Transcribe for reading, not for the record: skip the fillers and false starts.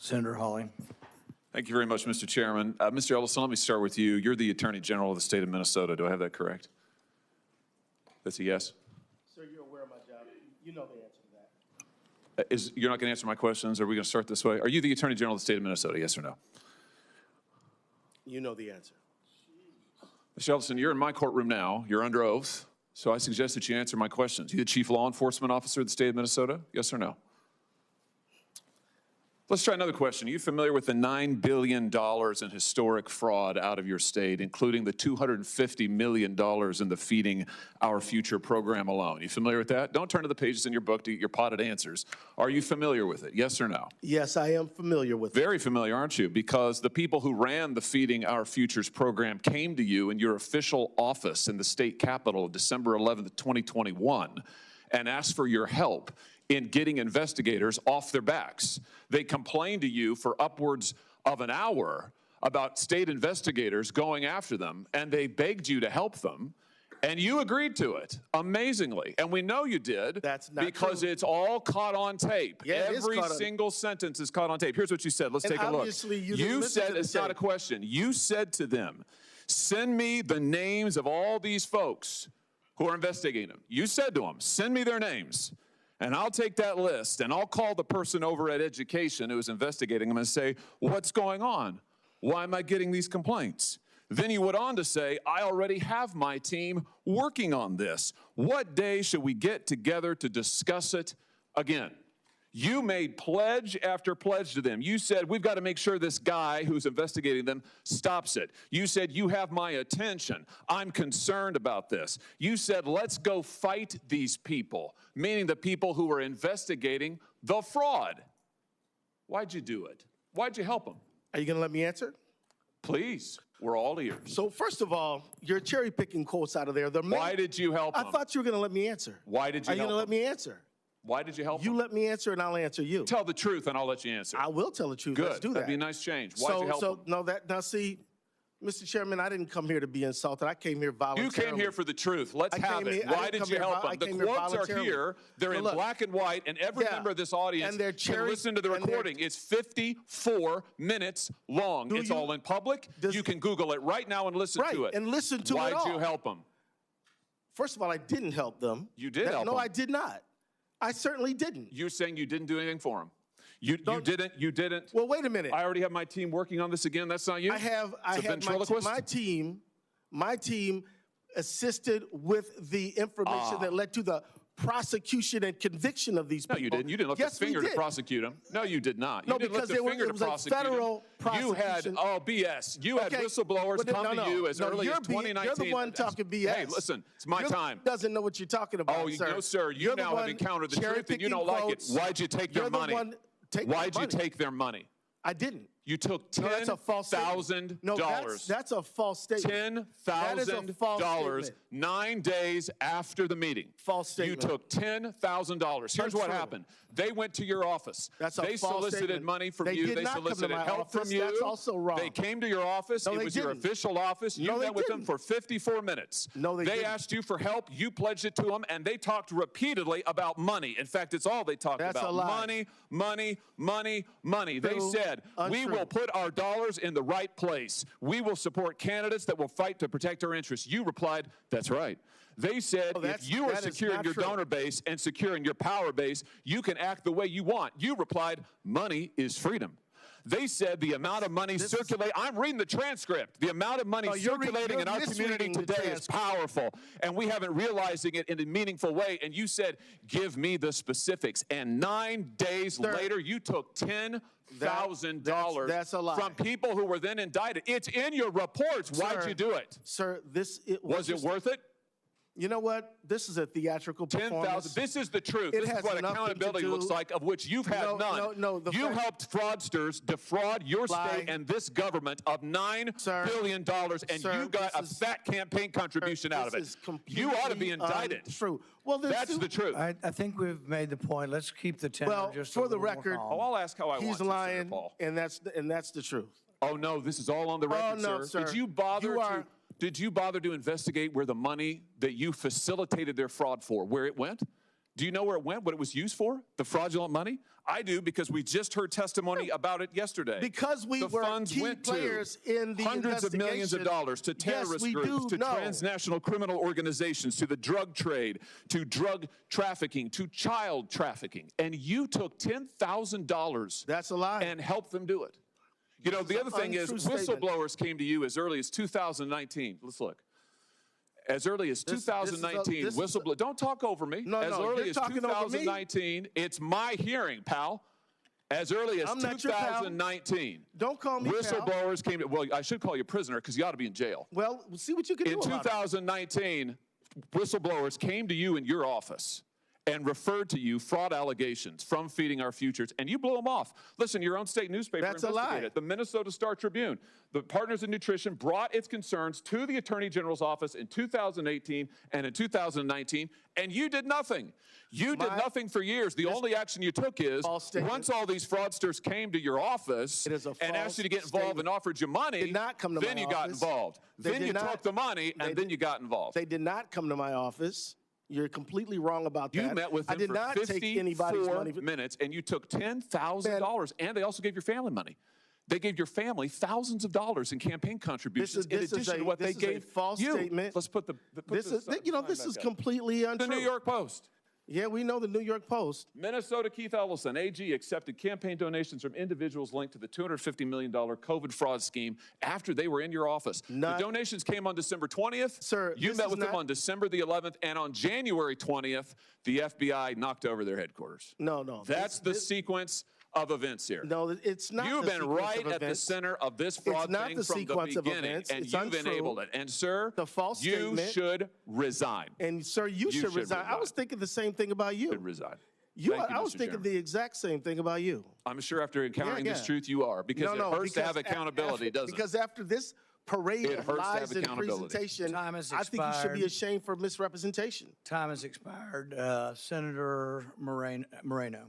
Senator Hawley. Thank you very much, Mr. Chairman. Mr. Ellison, let me start with you. You're the Attorney General of the state of Minnesota. Do I have that correct? That's a yes? Sir, you're aware of my job. You know the answer to that. You're not going to answer my questions? Are we going to start this way? Are you the Attorney General of the state of Minnesota, yes or no? You know the answer. Mr. Ellison, you're in my courtroom now. You're under oath. So I suggest that you answer my questions. You the Chief Law Enforcement Officer of the state of Minnesota, yes or no? Let's try another question. Are you familiar with the $9 billion in historic fraud out of your state, including the $250 million in the Feeding Our Future program alone? You familiar with that? Don't turn to the pages in your book to get your potted answers. Are you familiar with it? Yes or no? Yes, I am familiar with it. Very familiar, aren't you? Because the people who ran the Feeding Our Futures program came to you in your official office in the state capitol December 11th, 2021, and asked for your help in getting investigators off their backs. They complained to you for upwards of an hour about state investigators going after them, and they begged you to help them, and you agreed to it, amazingly. And we know you did. That's not because true. It's all caught on tape. Yeah, Every single sentence is caught on tape. Here's what you said. Let's take a look. Obviously, You said, it's not a question. You said to them, send me the names of all these folks who are investigating them. You said to them, send me their names. And I'll take that list, and I'll call the person over at Education who is investigating them and say, what's going on? Why am I getting these complaints? Then you went on to say, I already have my team working on this. What day should we get together to discuss it again? You made pledge after pledge to them. You said, we've got to make sure this guy who's investigating them stops it. You said, you have my attention. I'm concerned about this. You said, let's go fight these people, meaning the people who were investigating the fraud. Why'd you do it? Why'd you help them? Are you going to let me answer? Please, we're all ears. So first of all, you're cherry picking quotes out of there. Why did you help them? I thought you were going to let me answer. Why did you help them? Are you going to let me answer? Why did you help You them? let me answer and I'll answer you. Tell the truth and I'll let you answer. I will tell the truth. Good. Let's do that. That'd be a nice change. Why'd you help them? Now see, Mr. Chairman, I didn't come here to be insulted. I came here voluntarily. You came here for the truth. Let's have it. Why did you help them? The quotes are here. They're in black and white, and every member of this audience can listen to the recording. It's 54 minutes long. It's all in public. You can Google it right now and listen to it. And listen to it all. Why'd you help them? First of all, I didn't help them. You did help them. No, I did not. I certainly didn't. You're saying you didn't do anything for them. You didn't. Well, wait a minute. I already have my team working on this again. That's not you? I have my team assisted with the information that led to the prosecution and conviction of these people. No, you didn't. You didn't lift a finger to prosecute them. No, you did not. No, because it was a federal prosecution. You had, BS. You had whistleblowers come to you as early as 2019. You're the one talking BS. Hey, listen, it's my time. Doesn't know what you're talking about, sir. No, sir. You now have encountered the truth and you don't like it. Why'd you take their money? Why'd you take their money? I didn't. You took $10,000. No, that's a false statement. $10,000 9 days after the meeting. False statement. You took $10,000. Here's what happened. They went to your office. They solicited money from you. They solicited help from you. That's also wrong. They came to your office. It was your official office. You met with them for 54 minutes. No, they asked you for help. You pledged it to them, and they talked repeatedly about money. In fact, it's all they talked about. That's a lie. Money, money, money, money. They said, we will put our dollars in the right place. We will support candidates that will fight to protect our interests. You replied, that's right. They said, if you are securing your donor base and securing your power base, you can act the way you want. You replied, money is freedom. They said the amount of money circulating, I'm reading the transcript, the amount of money circulating in our community today is powerful, and we haven't realizing it in a meaningful way. And you said, give me the specifics. And 9 days later, you took $10,000 from people who were then indicted. It's in your reports. Why'd you do it? Sir, was it worth it? You know what? This is a theatrical performance. This is the truth. This is what accountability looks like, of which you've had none. You helped fraudsters defraud your state and this government of $9 billion, and you got a fat campaign contribution out of it. You ought to be indicted. True. Well, that's the truth. I think we've made the point. Let's keep the tenor just for the record. I'll ask how I want to, he's lying, and that's the truth. Oh no, this is all on the record, sir. Did you bother to investigate where the money that you facilitated their fraud for, where it went? Do you know where it went, what it was used for, the fraudulent money? I do, because we just heard testimony about it yesterday. Because we the were funds key went players to in the hundreds of millions of dollars to terrorist groups, to transnational criminal organizations, to the drug trade, to drug trafficking, to child trafficking. And you took $10,000 That's a lie. and helped them do it. You know, the other thing is, whistleblowers came to you as early as 2019. Let's look. As early as 2019, whistleblower. Don't talk over me. No, as no, early you're as talking over me. 2019, it's my hearing, pal. As early as I'm not your pal. 2019, Don't call me whistleblowers came to. Well, I should call you prisoner because you ought to be in jail. Well, we'll see what you can do In about it. 2019, whistleblowers came to you in your office and referred to you fraud allegations from Feeding Our Futures, and you blew them off. Listen, your own state newspaper That's a investigated lie. it. The Minnesota Star Tribune, the Partners in Nutrition, brought its concerns to the Attorney General's office in 2018 and in 2019, and you did nothing. You did nothing for years. The only action you took is, once all these fraudsters came to your office and asked you to get involved and offered you money, then you got involved. Then you took the money, and then you got involved. They did not come to my office. You're completely wrong about that. You met with them for 54 minutes, and you took $10,000, and they also gave your family money. They gave your family thousands of dollars in campaign contributions in addition to what they gave false you. Statement. Let's put the this is completely untrue. The New York Post. Yeah, we know the New York Post. Minnesota Keith Ellison, AG, accepted campaign donations from individuals linked to the $250 million COVID fraud scheme after they were in your office. The donations came on December 20th. Sir, you met with them on December the 11th, and on January 20th, the FBI knocked over their headquarters. No. That's the sequence of events here. No, it's not. You've been right at the center of this fraud thing from the beginning, and you've enabled it. And, sir, you should resign. And, sir, you should resign. I was thinking the same thing about you. You should resign. I was thinking the exact same thing about you. I'm sure after encountering this truth, you are, because it hurts to have accountability, doesn't it? Because after this parade of lies and presentation, I think you should be ashamed for misrepresentation. Time has expired. Senator Moreno.